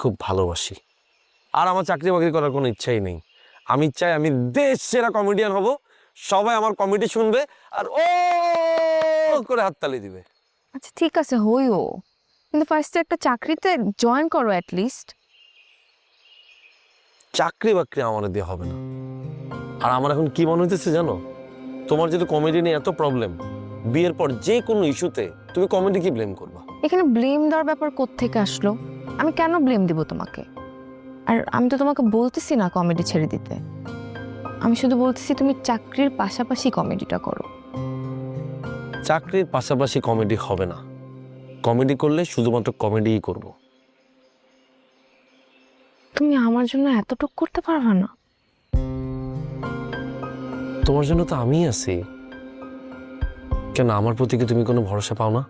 খুব ভালোবাসি, আর আমার চাকরি বাকরি করার কোনো ইচ্ছাই নেই। আমি চাই আমি দেশ সেরা কমেডিয়ান হব, সবাই আমার কমেডি শুনবে আর ও করে হাততালি দিবে। আচ্ছা ঠিক আছে হইও, কিন্তু ফার্স্টে একটা চাকরিতে জয়েন করো অ্যাটলিস্ট। চাকরি বাকরি আমার দিয়ে হবে না। আর আমার এখন কি মনে হইতেছে জানো, তোমার যেহেতু কমেডি নিয়ে এত প্রবলেম, বিয়ের পর যে কোনো ইস্যুতে তুমি কমেডিকে ব্লেম করবা। এখানে ব্লেম দেওয়ার ব্যাপার কোত্থেকে আসলো? আমি কেন ব্লেম দিব তোমাকে? আর আমি তো তোমাকে বলতেছি না কমেডি ছেড়ে দিতে, আমি শুধু বলতেছি তুমি চাকরির পাশাপাশি কমেডিটা করো। চাকরির পাশাপাশি কমেডি হবে না, কমেডি করলে শুধুমাত্র কমেডিই করব। তুমি আমার জন্য এতটুকু করতে পারবা না? তোমার জন্য তো আমিই আছি, কেন আমার প্রতি কি তুমি কোনো ভরসা পাও না?